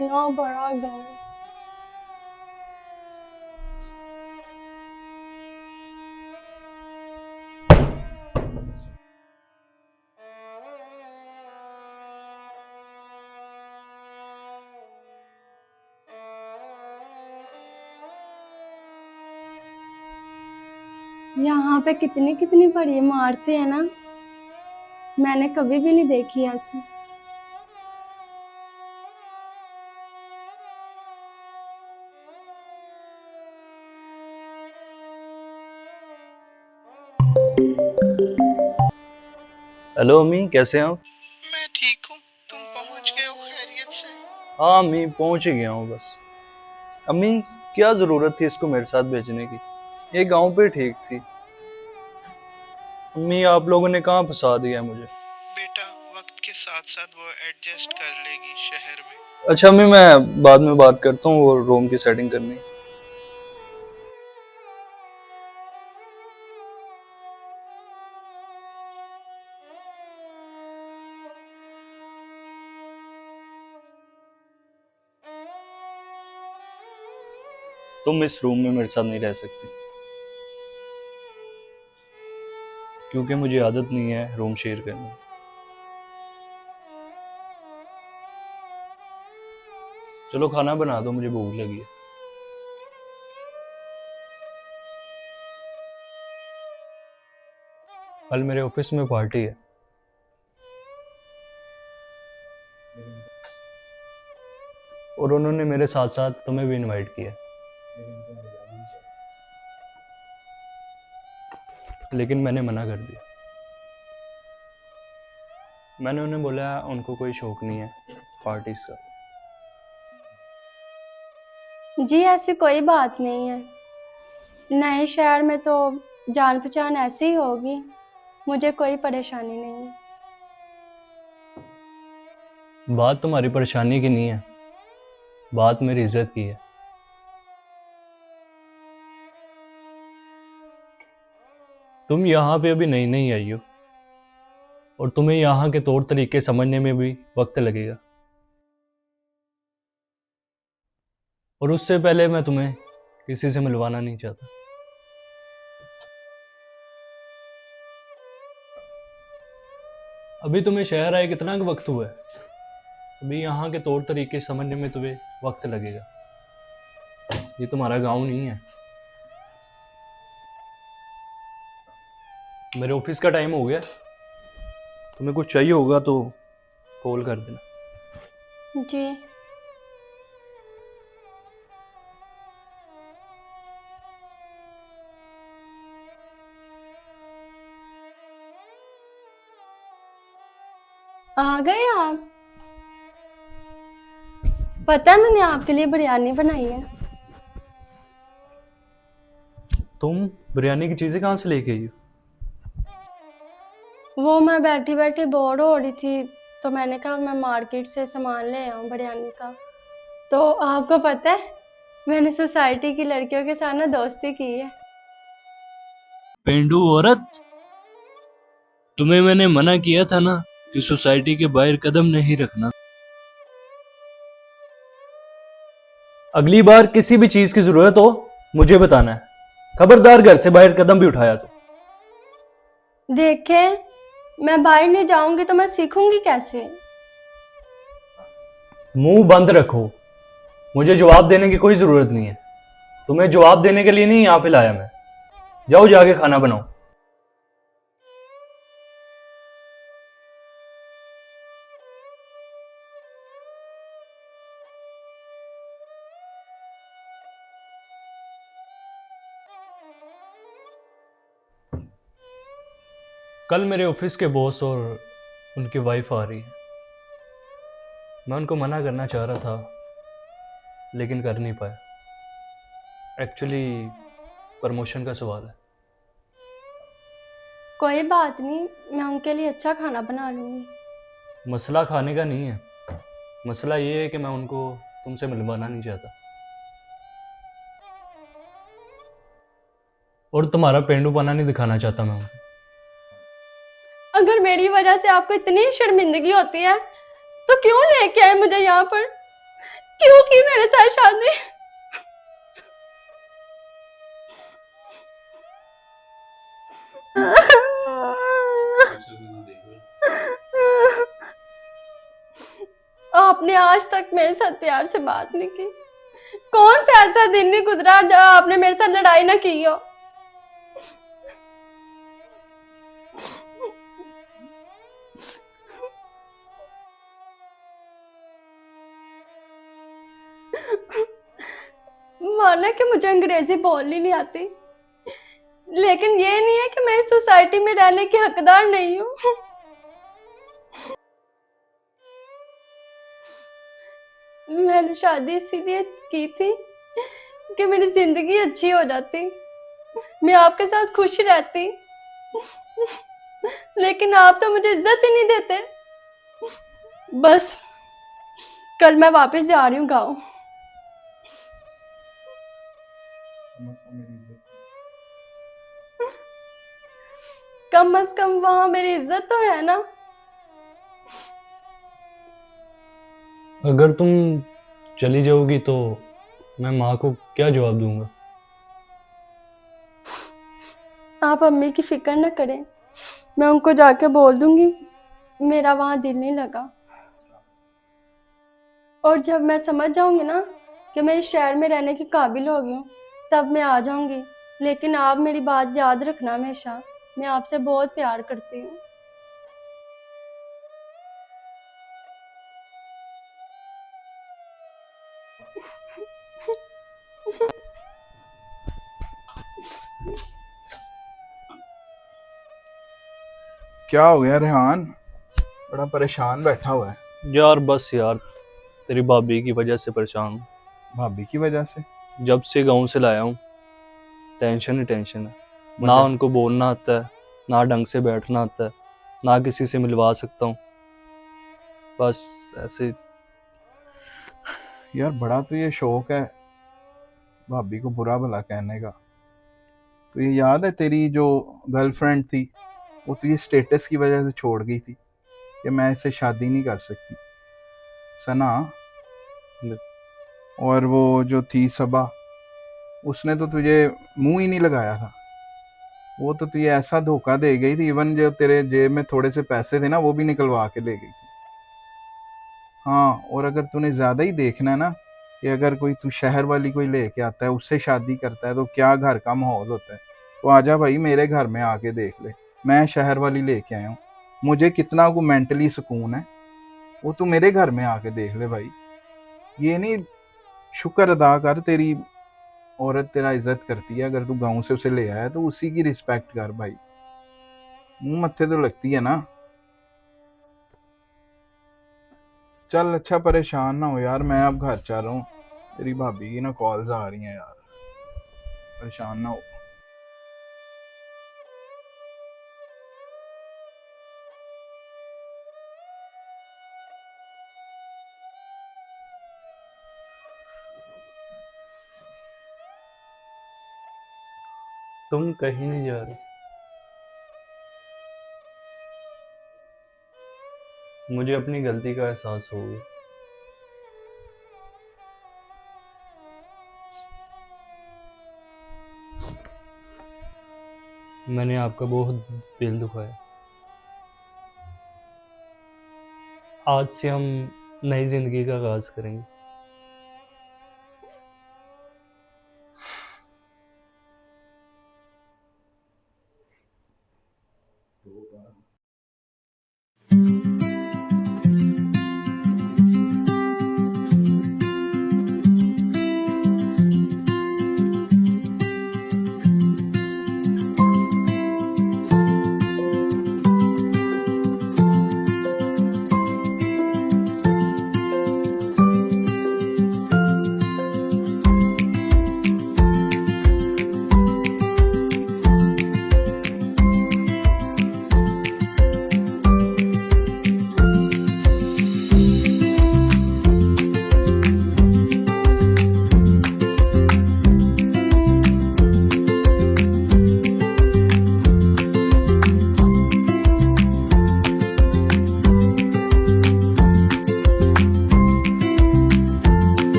कितना बड़ा गाँव। यहाँ पे कितनी कितनी बड़ी इमारतें हैं ना, मैंने कभी भी नहीं देखी ऐसी। हेलो अम्मी, कैसे हैं आप? मैं ठीक हूँ। तुम पहुँच गए हो खैरियत से? हाँ अम्मी, पहुंच ही गया हूँ बस। अम्मी, क्या ज़रूरत थी इसको मेरे साथ भेजने की? ये गांव पे ठीक थी। अम्मी, आप लोगों ने कहाँ फंसा दिया है मुझे। बेटा, वक्त के साथ साथ वो एडजस्ट कर लेगी शहर में। अच्छा अम्मी, मैं बाद में बात करता हूँ, वो रूम की सेटिंग करनी है। तुम इस रूम में मेरे साथ नहीं रह सकती, क्योंकि मुझे आदत नहीं है रूम शेयर करने की। चलो खाना बना दो, मुझे भूख लगी है। कल मेरे ऑफिस में पार्टी है, और उन्होंने मेरे साथ साथ तुम्हें भी इनवाइट किया, लेकिन मैंने मना कर दिया। मैंने उन्हें बोला उनको कोई शौक नहीं है पार्टीज का। जी ऐसी कोई बात नहीं है, नए शहर में तो जान पहचान ऐसी ही होगी, मुझे कोई परेशानी नहीं है। बात तुम्हारी परेशानी की नहीं है, बात मेरी इज्जत की है। तुम यहाँ पे अभी नई नई आई हो, और तुम्हें यहाँ के तौर तरीके समझने में भी वक्त लगेगा। और उससे पहले मैं तुम्हें किसी से मिलवाना नहीं चाहता। अभी तुम्हें शहर आए कितना वक्त हुआ है, अभी यहाँ के तौर तरीके समझने में तुम्हें वक्त लगेगा। ये तुम्हारा गांव नहीं है। मेरे ऑफिस का टाइम हो गया, तुम्हें कुछ चाहिए होगा तो कॉल कर देना। जी आ गए आप? पता है मैंने आपके लिए बिरयानी बनाई है। तुम बिरयानी की चीज़ें कहाँ से लेके आई हो? वो मैं बैठी बैठी बोर हो रही थी, तो मैंने कहा मैं मार्केट से सामान ले आऊँ बिरयानी का। तो आपको पता है, मैंने सोसाइटी की लड़कियों के साथ ना दोस्ती की है। पेंडू औरत, तुम्हें मैंने मना किया था ना कि सोसाइटी के बाहर कदम नहीं रखना। अगली बार किसी भी चीज़ की ज़रूरत हो मुझे बताना है, खबरदार घर से बाहर कदम भी उठाया तो। देखे, मैं बाहर नहीं जाऊंगी तो मैं सीखूंगी कैसे? मुंह बंद रखो, मुझे जवाब देने की कोई ज़रूरत नहीं है। तुम्हें जवाब देने के लिए नहीं यहाँ पे लाया मैं। जाओ जाके खाना बनाओ। कल मेरे ऑफिस के बॉस और उनकी वाइफ आ रही है। मैं उनको मना करना चाह रहा था, लेकिन कर नहीं पाया। एक्चुअली प्रमोशन का सवाल है। कोई बात नहीं, मैं उनके लिए अच्छा खाना बना लूंगी। मसला खाने का नहीं है, मसला ये है कि मैं उनको तुमसे मिलवाना नहीं चाहता, और तुम्हारा पेंडूपना नहीं दिखाना चाहता मैं उनको। अगर मेरी वजह से आपको इतनी शर्मिंदगी होती है तो क्यों लेके आए मुझे यहाँ पर? क्यों की मेरे साथ शादी? आपने आज तक मेरे साथ प्यार से बात नहीं की। कौन सा ऐसा दिन नहीं गुजरा जब आपने मेरे साथ लड़ाई ना की हो? माना कि मुझे अंग्रेजी बोलनी नहीं आती, लेकिन ये नहीं है कि मैं इस सोसाइटी में रहने की हकदार नहीं हूँ। मैंने शादी इसीलिए की थी कि मेरी जिंदगी अच्छी हो जाती, मैं आपके साथ खुश रहती, लेकिन आप तो मुझे इज्जत ही नहीं देते। बस कल मैं वापस जा रही हूँ गाँव। कम से कम वहां मेरी इज्जत तो है ना। अगर तुम चली जाओगी तो मैं माँ को क्या जवाब दूंगा? आप अम्मी की फिक्र न करें, मैं उनको जाके बोल दूंगी मेरा वहां दिल नहीं लगा। और जब मैं समझ जाऊंगी ना कि मैं इस शहर में रहने के काबिल हो गई हूँ, तब मैं आ जाऊंगी। लेकिन आप मेरी बात याद रखना हमेशा, मैं आपसे बहुत प्यार करती हूँ। क्या हो गया रेहान? बड़ा परेशान बैठा हुआ है। यार बस यार, तेरी भाभी की वजह से परेशान हूँ। भाभी की वजह से? जब से गांव से लाया हूँ टेंशन ही टेंशन है। ना वजह? उनको बोलना आता है, ना ढंग से बैठना आता है, ना किसी से मिलवा सकता हूँ। बस ऐसे। यार बड़ा तो ये शौक है भाभी को बुरा भला कहने का। तो ये याद है तेरी जो गर्लफ्रेंड थी, वो तुझे स्टेटस की वजह से छोड़ गई थी कि मैं इससे शादी नहीं कर सकती, सना। और वो जो थी सबा, उसने तो तुझे मुंह ही नहीं लगाया था। वो तो तुझे ऐसा धोखा दे गई थी, इवन जो तेरे जेब में थोड़े से पैसे थे ना, वो भी निकलवा के ले गई थी। हाँ, और अगर तूने ज्यादा ही देखना है ना कि अगर कोई तू शहर वाली कोई लेके आता है, उससे शादी करता है तो क्या घर का माहौल होता है, तो आजा भाई मेरे घर में आके देख ले। मैं शहर वाली लेके आया हूँ, मुझे कितना को मेंटली सुकून है, वो तू मेरे घर में आके देख ले भाई। ये नहीं, शुक्र अदा कर, तेरी औरत तेरा इज्जत करती है। अगर तू गाँव से उसे ले आया तो उसी की रिस्पेक्ट कर भाई, मुंह मत्थे तो लगती है ना। चल अच्छा, परेशान ना हो यार, मैं अब घर जा रहा हूँ। तेरी भाभी की ना कॉल्स आ रही हैं यार, परेशान ना हो। तुम कहीं नहीं जा रहे, मुझे अपनी गलती का एहसास हो गया। मैंने आपका बहुत दिल दुखाया। आज से हम नई जिंदगी का आगाज करेंगे।